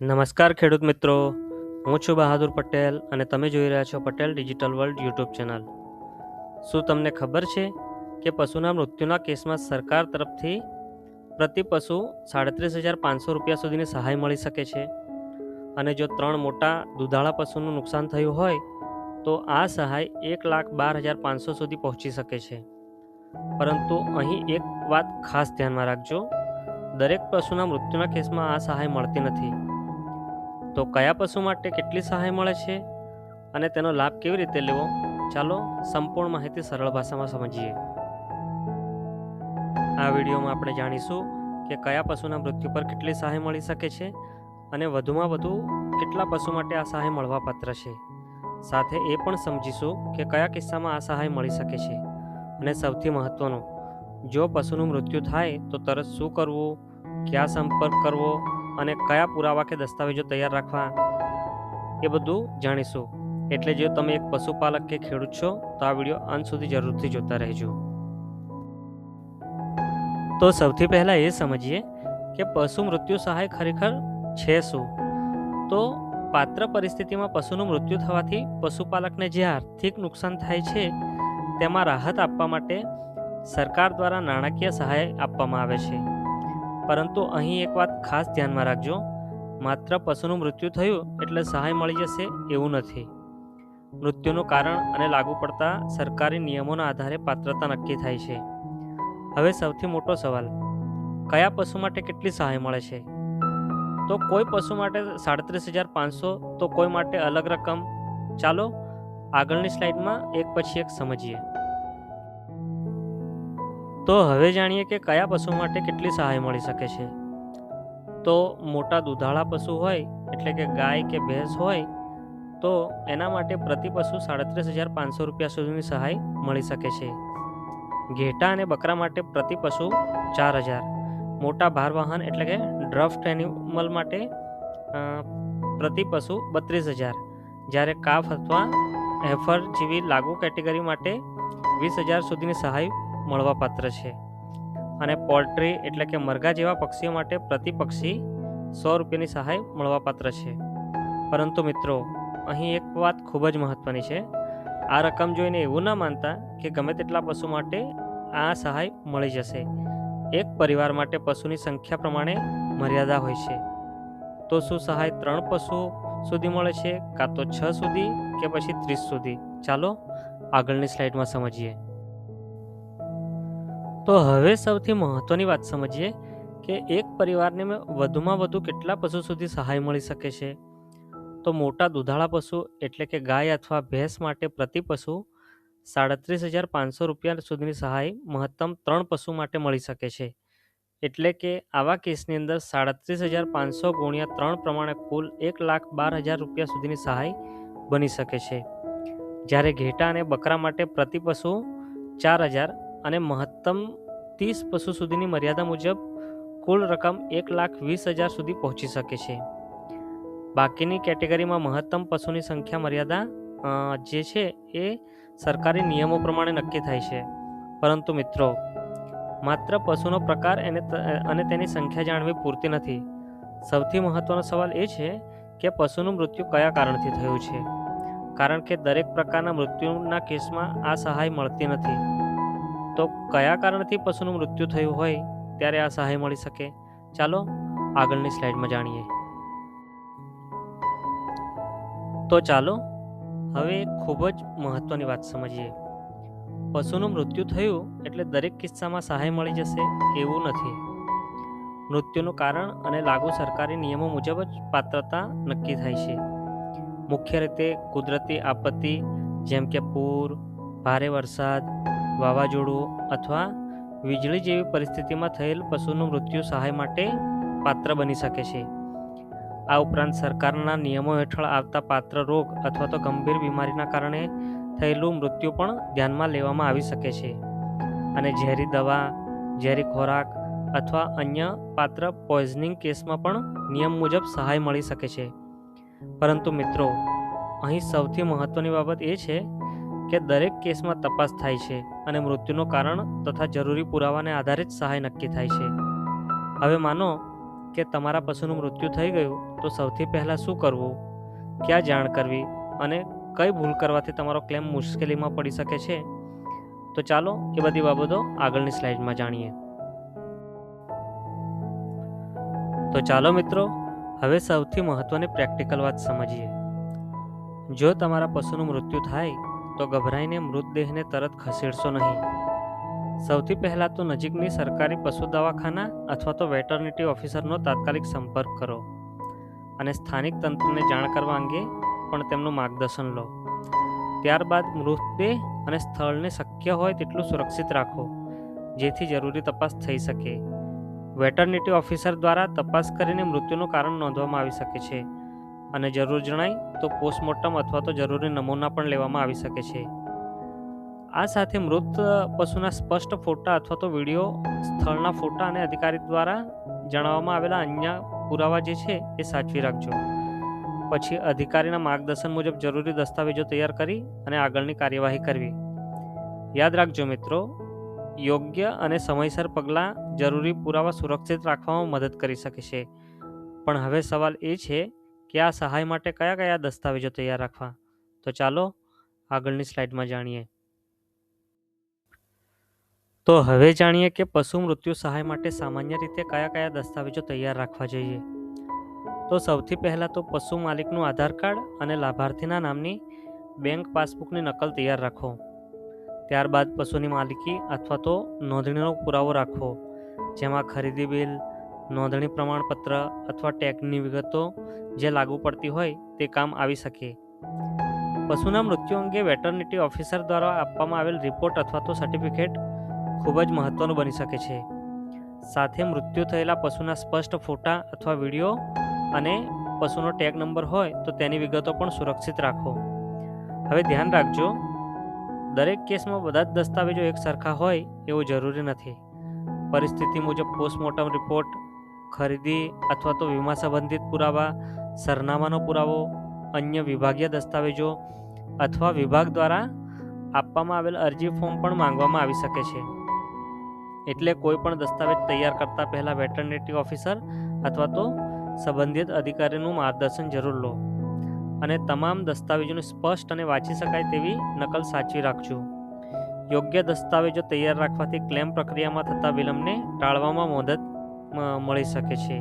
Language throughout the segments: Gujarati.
નમસ્કાર ખેડૂત મિત્રો, હું છું બહાદુર પટેલ અને તમે જોઈ રહ્યા છો Patel digital world YouTube channel. શું તમને ખબર છે કે પશુના મૃત્યુના કેસમાં સરકાર તરફથી પ્રતિ પશુ 37,500 રૂપિયા સુધીની સહાય મળી શકે છે? અને જો 3 મોટા દુધાળા પશુનું નુકસાન થયું હોય તો આ સહાય 1,12,500 સુધી પહોંચી શકે છે. પરંતુ અહીં એક વાત ખાસ ધ્યાનમાં રાખજો, દરેક પશુના મૃત્યુના કેસમાં આ સહાય મળતી નથી. તો કયા પશુ માટે કેટલી સહાય મળે છે અને તેનો લાભ કેવી રીતે લેવો, ચાલો સંપૂર્ણ માહિતી સરળ ભાષામાં સમજીએ. આ વિડીયોમાં આપણે જાણીશું કે કયા પશુના મૃત્યુ પર કેટલી સહાય મળી શકે છે અને વધુમાં વધુ કેટલા પશુ માટે આ સહાય મળવાપાત્ર છે. સાથે એ પણ સમજીશું કે કયા કિસ્સામાં આ સહાય મળી શકે છે અને સૌથી મહત્વનું, જો પશુનું મૃત્યુ થાય તો તરત શું કરવું, ક્યાં સંપર્ક કરવો અને કયા પુરાવા કે દસ્તાવેજો તૈયાર રાખવા, એ બધું જાણીશું. એટલે જો તમે એક પશુપાલક કે ખેડૂત છો તો આ વિડીયો અંત સુધી જરૂરથી જોતા રહેજો. તો સૌથી પહેલાં એ સમજીએ કે પશુ મૃત્યુ સહાય ખરેખર છે શું. તો પાત્ર પરિસ્થિતિમાં પશુનું મૃત્યુ થવાથી પશુપાલકને જે આર્થિક નુકસાન થાય છે તેમાં રાહત આપવા માટે સરકાર દ્વારા નાણાકીય સહાય આપવામાં આવે છે. પરંતુ અહીં એક વાત ખાસ ધ્યાનમાં રાખજો, માત્ર પશુનું મૃત્યુ થયું એટલે સહાય મળી જશે એવું નથી. મૃત્યુનું કારણ અને લાગુ પડતા સરકારી નિયમોના આધારે પાત્રતા નક્કી થાય છે. હવે સૌથી મોટો સવાલ, કયા પશુ માટે કેટલી સહાય મળે છે? તો કોઈ પશુ માટે 37,500 તો કોઈ માટે અલગ રકમ. ચાલો આગળની સ્લાઇડમાં એક પછી એક સમજીએ. તો હવે જાણીએ કે કયા પશુ માટે કેટલી સહાય મળી શકે છે. તો મોટા દુધાળા પશુ હોય એટલે કે ગાય કે ભેંસ હોય તો એના માટે પ્રતિ પશુ 37,500 રૂપિયા સુધીની સહાય મળી શકે છે. ઘેટા અને બકરા માટે પ્રતિ પશુ 4,000. મોટા ભારવાહન એટલે કે ડ્રાફ્ટ એનિમલ માટે પ્રતિ પશુ 32,000. જ્યારે કાફ અથવા હેફર જેવી લાગુ કેટેગરી માટે 20,000 સુધીની સહાય મળવાપાત્ર છે. અને પોલ્ટ્રી એટલે કે મરઘા જેવા પક્ષીઓ માટે પ્રતિ પક્ષી 100 રૂપિયાની સહાય મળવાપાત્ર છે. પરંતુ મિત્રો, અહીં એક વાત ખૂબ જ મહત્વની છે. આ રકમ જોઈને એવું ના માનતા કે ગમે તેટલા પશુ માટે આ સહાય મળી જશે. એક પરિવાર માટે પશુની સંખ્યા પ્રમાણે મર્યાદા હોય છે. તો શું સહાય 3 પશુ સુધી મળે છે, કાં તો 6 સુધી કે પછી 30 સુધી? ચાલો આગળની સ્લાઇડમાં સમજીએ. તો હવે સૌથી મહત્વની વાત સમજીએ કે એક પરિવારને વધુમાં વધુ કેટલા પશુ સુધી સહાય મળી શકે છે. તો મોટા દુધાળા પશુ એટલે કે ગાય અથવા ભેંસ માટે પ્રતિ પશુ 37,500 રૂપિયા સુધીની સહાય મહત્તમ 3 પશુ માટે મળી શકે છે. એટલે કે આવા કેસની અંદર 37,500 ગુણ્યા 3 પ્રમાણે કુલ 1,12,000 રૂપિયા સુધીની સહાય બની શકે છે. જ્યારે ઘેટા અને બકરા માટે પ્રતિ પશુ 4,000 અને મહત્તમ 30 પશુ સુધીની મર્યાદા મુજબ કુલ રકમ 1,20,000 સુધી પહોંચી શકે છે. બાકીની કેટેગરીમાં મહત્તમ પશુની સંખ્યા મર્યાદા જે છે એ સરકારી નિયમો પ્રમાણે નક્કી થાય છે. પરંતુ મિત્રો, માત્ર પશુનો પ્રકાર અને તેની સંખ્યા જાણવી પૂરતી નથી. સૌથી મહત્વનો સવાલ એ છે કે પશુનું મૃત્યુ કયા કારણથી થયું છે. કારણ કે દરેક પ્રકારના મૃત્યુના કેસમાં આ સહાય મળતી નથી. તો કયા કારણથી પશુનું મૃત્યુ થયું હોય ત્યારે આ સહાય મળી શકે, ચાલો આગળની સ્લાઇડમાં જાણીએ. તો ચાલો હવે ખૂબ જ મહત્વની વાત સમજીએ. પશુનું મૃત્યુ થયું એટલે દરેક કિસ્સામાં સહાય મળી જશે એવું નથી. મૃત્યુનું કારણ અને લાગુ સરકારી નિયમો મુજબ જ પાત્રતા નક્કી થાય છે. મુખ્ય રીતે કુદરતી આપત્તિ જેમ કે પૂર, ભારે વરસાદ, વાવાઝોડું અથવા વીજળી જેવી પરિસ્થિતિમાં થયેલ પશુનું મૃત્યુ સહાય માટે પાત્ર બની શકે છે. આ ઉપરાંત સરકારના નિયમો હેઠળ આવતા પાત્ર રોગ અથવા તો ગંભીર બીમારીના કારણે થયેલું મૃત્યુ પણ ધ્યાનમાં લેવામાં આવી શકે છે. અને ઝેરી દવા, ઝેરી ખોરાક અથવા અન્ય પાત્ર પોઈઝનિંગ કેસમાં પણ નિયમ મુજબ સહાય મળી શકે છે. પરંતુ મિત્રો, અહીં સૌથી મહત્વની બાબત એ છે કે દરેક કેસમાં તપાસ થાય છે અને મૃત્યુનું કારણ તથા જરૂરી પુરાવાને આધારે જ સહાય નક્કી થાય છે. હવે માનો કે તમારા પશુનું મૃત્યુ થઈ ગયું તો સૌથી પહેલાં શું કરવું, ક્યાં જાણ કરવી અને કઈ ભૂલ કરવાથી તમારો ક્લેમ મુશ્કેલીમાં પડી શકે છે, તો ચાલો એ બધી બાબતો આગળની સ્લાઇડમાં જાણીએ. તો ચાલો મિત્રો, હવે સૌથી મહત્વની પ્રેક્ટિકલ વાત સમજીએ. જો તમારા પશુનું મૃત્યુ થાય તો ગભરાઈને મૃતદેહને તરત ખસેડશો નહીં. સૌથી પહેલાં તો નજીકની સરકારી પશુ દવાખાના અથવા તો વેટરનિટી ઓફિસરનો તાત્કાલિક સંપર્ક કરો અને સ્થાનિક તંત્રને જાણ કરવા અંગે પણ તેમનું માર્ગદર્શન લો. ત્યારબાદ મૃતદેહ અને સ્થળને શક્ય હોય તેટલું સુરક્ષિત રાખો, જેથી જરૂરી તપાસ થઈ શકે. વેટરનિટી ઓફિસર દ્વારા તપાસ કરીને મૃત્યુનું કારણ નોંધવામાં આવી શકે છે અને જરૂર જણાય તો પોસ્ટમોર્ટમ અથવા તો જરૂરી નમૂના પણ લેવામાં આવી શકે છે. આ સાથે મૃત પશુના સ્પષ્ટ ફોટા અથવા તો વિડીયો, સ્થળના ફોટા અને અધિકારી દ્વારા જણાવવામાં આવેલા અન્ય પુરાવા જે છે એ સાચવી રાખજો. પછી અધિકારીના માર્ગદર્શન મુજબ જરૂરી દસ્તાવેજો તૈયાર કરી અને આગળની કાર્યવાહી કરવી. યાદ રાખજો મિત્રો, યોગ્ય અને સમયસર પગલાં જરૂરી પુરાવા સુરક્ષિત રાખવામાં મદદ કરી શકે છે. પણ હવે સવાલ એ છે કે આ સહાય માટે કયા કયા દસ્તાવેજો તૈયાર રાખવા? તો ચાલો આગળની સ્લાઇડમાં જાણીએ. તો હવે જાણીએ કે પશુ મૃત્યુ સહાય માટે સામાન્ય રીતે કયા કયા દસ્તાવેજો તૈયાર રાખવા જોઈએ. તો સૌથી પહેલાં તો પશુ માલિકનું આધાર કાર્ડ અને લાભાર્થીના નામની બેંક પાસબુકની નકલ તૈયાર રાખો. ત્યારબાદ પશુની માલિકી અથવા તો નોંધણીનો પુરાવો રાખો, જેમાં ખરીદી બિલ, નોંધણી પ્રમાણપત્ર અથવા ટેગની વિગતો જે લાગુ પડતી હોય તે કામ આવી શકે. પશુના મૃત્યુ અંગે વેટરનિટી ઓફિસર દ્વારા આપવામાં આવેલ રિપોર્ટ અથવા તો સર્ટિફિકેટ ખૂબ જ મહત્વનું બની શકે છે. સાથે મૃત્યુ થયેલા પશુના સ્પષ્ટ ફોટા અથવા વિડીયો અને પશુનો ટેગ નંબર હોય તો તેની વિગતો પણ સુરક્ષિત રાખો. હવે ધ્યાન રાખજો, દરેક કેસમાં બધા જ દસ્તાવેજો એક સરખા હોય એવું જરૂરી નથી. પરિસ્થિતિ મુજબ પોસ્ટમોર્ટમ રિપોર્ટ, ખરીદી અથવા તો વીમા સંબંધિત પુરાવા, સરનામાનો પુરાવો, અન્ય વિભાગીય દસ્તાવેજો અથવા વિભાગ દ્વારા આપવામાં આવેલ અરજી ફોર્મ પણ માંગવામાં આવી શકે છે. એટલે કોઈ પણ દસ્તાવેજ તૈયાર કરતા પહેલા વેટરનિટી ઓફિસર અથવા તો સંબંધિત અધિકારીનું માર્ગદર્શન જરૂર લો અને તમામ દસ્તાવેજોની સ્પષ્ટ અને વાંચી શકાય તેવી નકલ સાચવી રાખજો. યોગ્ય દસ્તાવેજો તૈયાર રાખવાથી ક્લેમ પ્રક્રિયામાં થતા વિલંબને ટાળવામાં મદદ મળી શકે છે.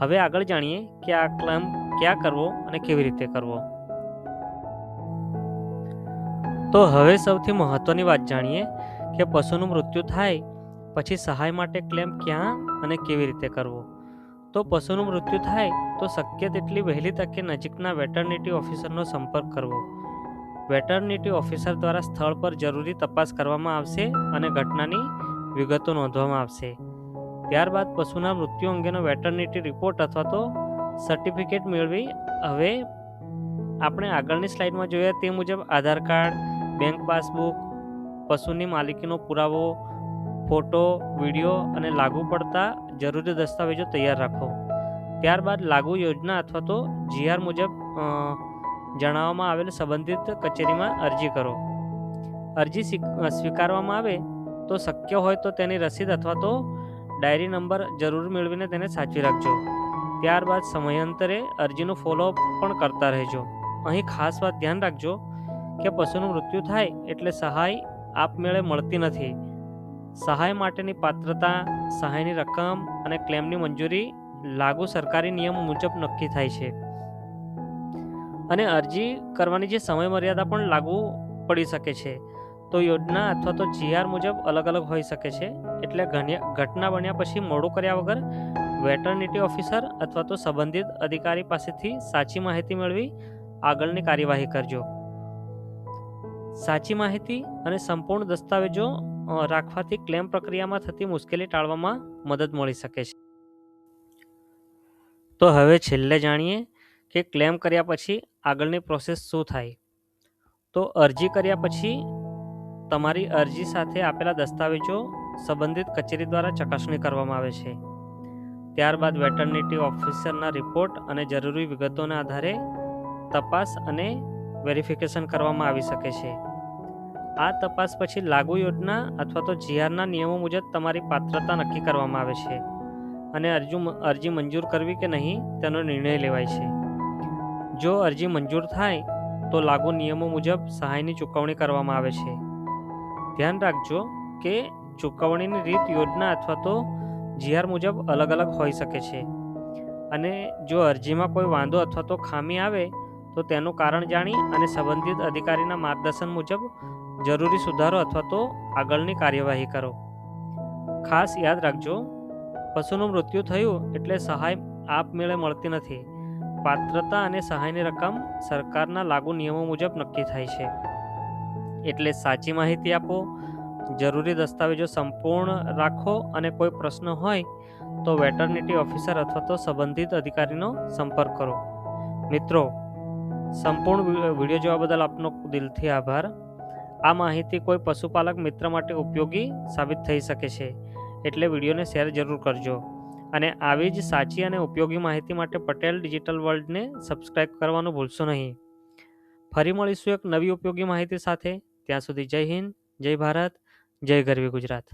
હવે આગળ જાણીએ કે આ ક્લેમ ક્યાં કરવો અને કેવી રીતે કરવો. તો હવે સૌથી મહત્વની વાત જાણીએ કે પશુનું મૃત્યુ થાય પછી સહાય માટે ક્લેમ ક્યાં અને કેવી રીતે કરવો. તો પશુનું મૃત્યુ થાય તો શક્ય તેટલી વહેલી તકે નજીકના વેટરનિટી ઓફિસરનો સંપર્ક કરવો. વેટરનિટી ઓફિસર દ્વારા સ્થળ પર જરૂરી તપાસ કરવામાં આવશે અને ઘટનાની વિગતો નોંધવામાં આવશે. ત્યારબાદ પશુના મૃત્યુ અંગેનો વેટરનિટી રિપોર્ટ અથવા તો સર્ટિફિકેટ મેળવી, હવે આપણે આગળની સ્લાઇડમાં જોયા તે મુજબ આધાર કાર્ડ, બેંક પાસબુક, પશુની માલિકીનો પુરાવો, ફોટો, વિડીયો અને લાગુ પડતા જરૂરી દસ્તાવેજો તૈયાર રાખો. ત્યારબાદ લાગુ યોજના અથવા તો GR મુજબ જણાવવામાં આવેલ સંબંધિત કચેરીમાં અરજી કરો. અરજી સ્વીકારવામાં આવે તો શક્ય હોય તો તેની રસીદ અથવા તો ડાયરી નંબર જરૂર મેળવીને તેને સાચવી રાખજો. ત્યારબાદ સમયાંતરે અરજીનું ફોલોઅપ પણ કરતા રહેજો. અહીં ખાસ વાત ધ્યાન રાખજો કે પશુનું મૃત્યુ થાય એટલે સહાય આપમેળે મળતી નથી. સહાય માટેની પાત્રતા, સહાયની રકમ અને ક્લેમની મંજૂરી લાગુ સરકારી નિયમ મુજબ નક્કી થાય છે અને અરજી કરવાની જે સમય મર્યાદા પણ લાગુ પડી શકે છે. તો યોજના અથવા તો GR મુજબ અલગ અલગ હોઈ શકે છે. એટલે ઘટના બન્યા પછી મોડું કર્યા વગર વેટરનિટી ઓફિસર અથવા તો સંબંધિત અધિકારી પાસેથી સાચી માહિતી મેળવી આગળની કાર્યવાહી કરજો. સાચી માહિતી અને સંપૂર્ણ દસ્તાવેજો રાખવાથી ક્લેમ પ્રક્રિયામાં થતી મુશ્કેલી ટાળવામાં મદદ મળી શકે છે. તો હવે છેલ્લે જાણીએ કે ક્લેમ કર્યા પછી આગળની પ્રોસેસ શું થાય. તો અરજી કર્યા પછી તમારી અરજી સાથે આપેલા દસ્તાવેજો સંબંધિત કચેરી દ્વારા ચકાસણી કરવામાં આવે છે. ત્યારબાદ વેટરનિટી ઓફિસરના રિપોર્ટ અને જરૂરી વિગતોના આધારે તપાસ અને વેરિફિકેશન કરવામાં આવી શકે છે. આ તપાસ પછી લાગુ યોજના અથવા તો જીઆરના નિયમો મુજબ તમારી પાત્રતા નક્કી કરવામાં આવે છે અને અરજી મંજૂર કરવી કે નહીં તેનો નિર્ણય લેવાય છે. જો અરજી મંજૂર થાય તો લાગુ નિયમો મુજબ સહાયની ચૂકવણી કરવામાં આવે છે. ધ્યાન રાખજો કે ચૂકવણીની રીત યોજના અથવા તો જીઆર મુજબ અલગ અલગ હોઈ શકે છે અને જો અરજીમાં કોઈ વાંધો અથવા તો ખામી આવે તો તેનું કારણ જાણી અને સંબંધિત અધિકારીના માર્ગદર્શન મુજબ જરૂરી સુધારો અથવા તો આગળની કાર્યવાહી કરો. ખાસ યાદ રાખજો, પશુનું મૃત્યુ થયું એટલે સહાય આપમેળે મળતી નથી. પાત્રતા અને સહાયની રકમ સરકારના લાગુ નિયમો મુજબ નક્કી થાય છે. એટલે સાચી માહિતી આપો, જરૂરી દસ્તાવેજો સંપૂર્ણ રાખો અને કોઈ પ્રશ્ન હોય તો વેટરનિટી ઓફિસર અથવા તો સંબંધિત અધિકારીનો સંપર્ક કરો. મિત્રો, સંપૂર્ણ વિડીયો જોવા બદલ આપનો દિલથી આભાર. આ માહિતી કોઈ પશુપાલક મિત્ર માટે ઉપયોગી સાબિત થઈ શકે છે, એટલે વિડીયોને શેર જરૂર કરજો અને આવી જ સાચી અને ઉપયોગી માહિતી માટે પટેલ ડિજિટલ વર્લ્ડને સબસ્ક્રાઇબ કરવાનું ભૂલશો નહીં. ફરી મળીશું એક નવી ઉપયોગી માહિતી સાથે. ત્યાં સુધી જય હિન્દ, જય ભારત, જય ગરવી ગુજરાત.